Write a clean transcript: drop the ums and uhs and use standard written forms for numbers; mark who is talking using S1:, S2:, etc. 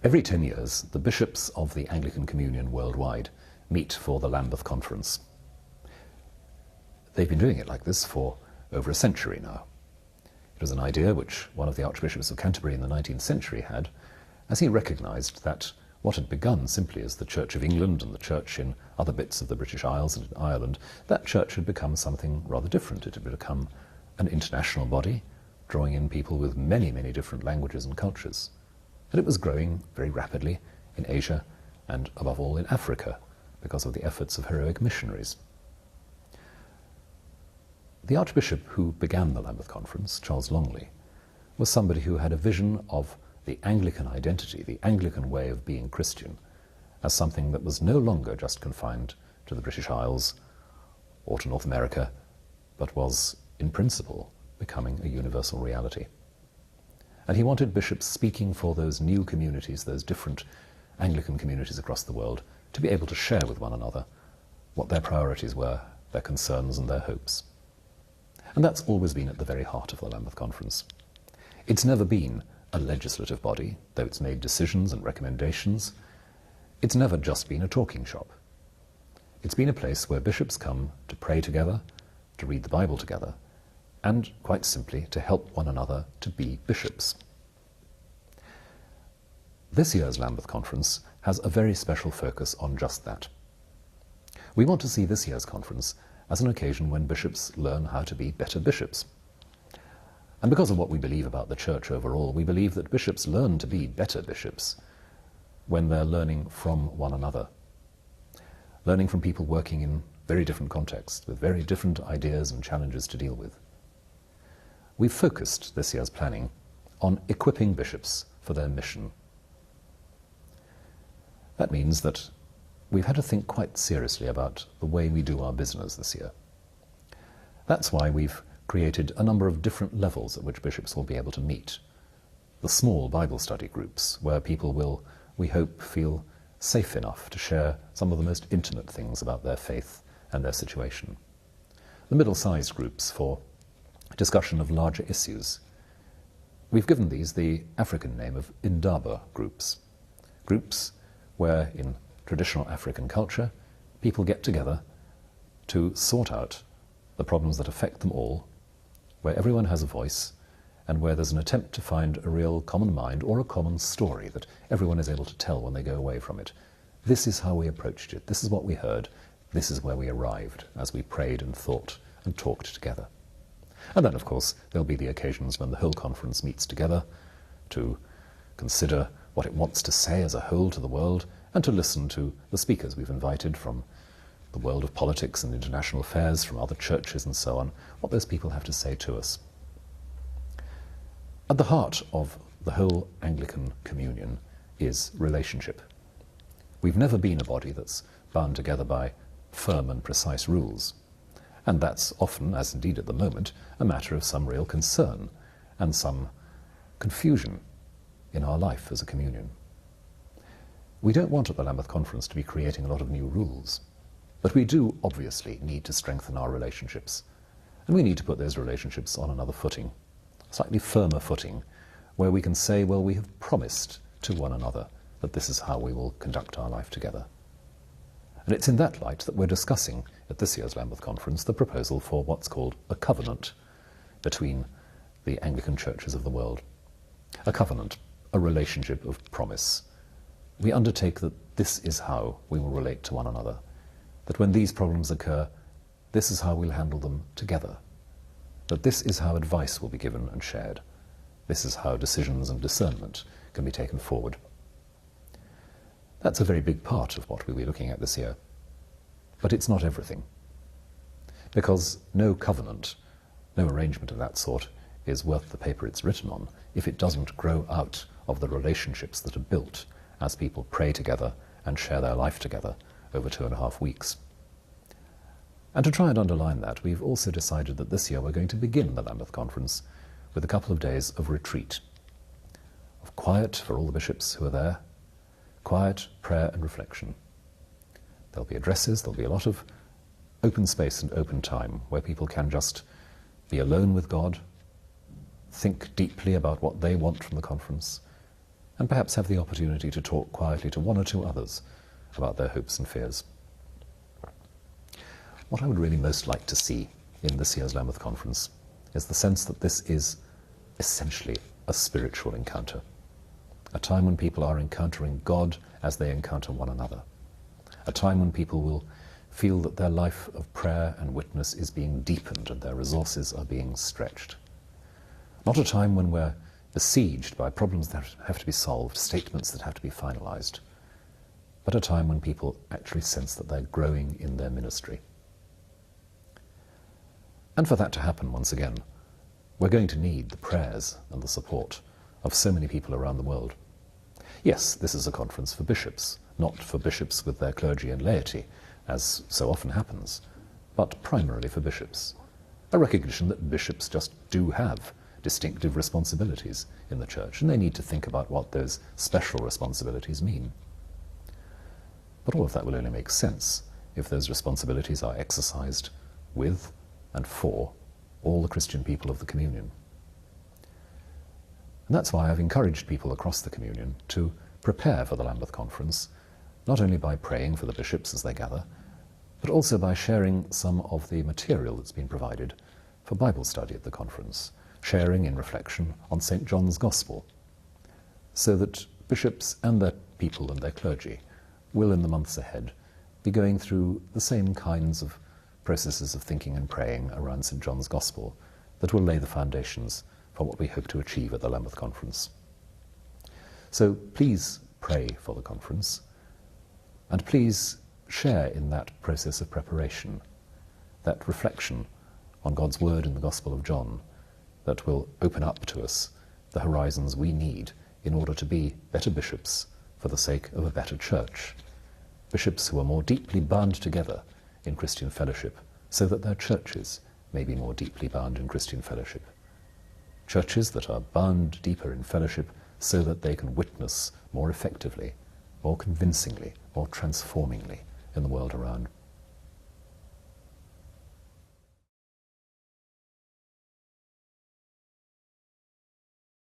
S1: Every 10 years, the bishops of the Anglican Communion worldwide meet for the Lambeth Conference. They've been doing it like this for over a century now. It was an idea which one of the Archbishops of Canterbury in the 19th century had, as he recognised that what had begun simply as the Church of England and the Church in other bits of the British Isles and in Ireland, that Church had become something rather different. It had become an international body, drawing in people with many, many different languages and cultures. And it was growing very rapidly in Asia and, above all, in Africa, because of the efforts of heroic missionaries. The Archbishop who began the Lambeth Conference, Charles Longley, was somebody who had a vision of the Anglican identity, the Anglican way of being Christian, as something that was no longer just confined to the British Isles or to North America, but was, in principle, becoming a universal reality. And he wanted bishops speaking for those new communities, those different Anglican communities across the world, to be able to share with one another what their priorities were, their concerns and their hopes. And that's always been at the very heart of the Lambeth Conference. It's never been a legislative body, though it's made decisions and recommendations. It's never just been a talking shop. It's been a place where bishops come to pray together, to read the Bible together, and, quite simply, to help one another to be bishops. This year's Lambeth Conference has a very special focus on just that. We want to see this year's conference as an occasion when bishops learn how to be better bishops. And because of what we believe about the Church overall, we believe that bishops learn to be better bishops when they're learning from one another, learning from people working in very different contexts, with very different ideas and challenges to deal with. We've focused this year's planning on equipping bishops for their mission. That means that we've had to think quite seriously about the way we do our business this year. That's why we've created a number of different levels at which bishops will be able to meet. The small Bible study groups, where people will, we hope, feel safe enough to share some of the most intimate things about their faith and their situation. The middle-sized groups for discussion of larger issues. We've given these the African name of Indaba groups. Groups where, in traditional African culture, people get together to sort out the problems that affect them all, where everyone has a voice, and where there's an attempt to find a real common mind or a common story that everyone is able to tell when they go away from it. This is how we approached it. This is what we heard. This is where we arrived as we prayed and thought and talked together. And then, of course, there'll be the occasions when the whole conference meets together to consider what it wants to say as a whole to the world and to listen to the speakers we've invited from the world of politics and international affairs, from other churches and so on, what those people have to say to us. At the heart of the whole Anglican communion is relationship. We've never been a body that's bound together by firm and precise rules. And that's often, as indeed at the moment, a matter of some real concern and some confusion in our life as a communion. We don't want at the Lambeth Conference to be creating a lot of new rules, but we do obviously need to strengthen our relationships, and we need to put those relationships on another footing, a slightly firmer footing, where we can say, well, we have promised to one another that this is how we will conduct our life together. And it's in that light that we're discussing at this year's Lambeth Conference the proposal for what's called a covenant between the Anglican churches of the world. A covenant, a relationship of promise. We undertake that this is how we will relate to one another, that when these problems occur, this is how we'll handle them together, that this is how advice will be given and shared, this is how decisions and discernment can be taken forward. That's a very big part of what we'll be looking at this year. But it's not everything. Because no covenant, no arrangement of that sort is worth the paper it's written on if it doesn't grow out of the relationships that are built as people pray together and share their life together over 2.5 weeks. And to try and underline that, we've also decided that this year we're going to begin the Lambeth Conference with a couple of days of retreat, of quiet for all the bishops who are there, quiet, prayer and reflection. There'll be addresses, there'll be a lot of open space and open time where people can just be alone with God, think deeply about what they want from the conference, and perhaps have the opportunity to talk quietly to one or two others about their hopes and fears. What I would really most like to see in this year's Lambeth Conference is the sense that this is essentially a spiritual encounter, a time when people are encountering God as they encounter one another, a time when people will feel that their life of prayer and witness is being deepened and their resources are being stretched. Not a time when we're besieged by problems that have to be solved, statements that have to be finalized, but a time when people actually sense that they're growing in their ministry. And for that to happen, once again, we're going to need the prayers and the support of so many people around the world. Yes, this is a conference for bishops, not for bishops with their clergy and laity, as so often happens, but primarily for bishops. A recognition that bishops just do have distinctive responsibilities in the Church, and they need to think about what those special responsibilities mean. But all of that will only make sense if those responsibilities are exercised with and for all the Christian people of the Communion. And that's why I've encouraged people across the Communion to prepare for the Lambeth Conference, not only by praying for the bishops as they gather, but also by sharing some of the material that's been provided for Bible study at the conference, sharing in reflection on St. John's Gospel, so that bishops and their people and their clergy will, in the months ahead, be going through the same kinds of processes of thinking and praying around St. John's Gospel that will lay the foundations for what we hope to achieve at the Lambeth Conference. So please pray for the conference, and please share in that process of preparation, that reflection on God's word in the Gospel of John that will open up to us the horizons we need in order to be better bishops for the sake of a better church, bishops who are more deeply bound together in Christian fellowship so that their churches may be more deeply bound in Christian fellowship. Churches that are bound deeper in fellowship so that they can witness more effectively, more convincingly, more transformingly in the world around.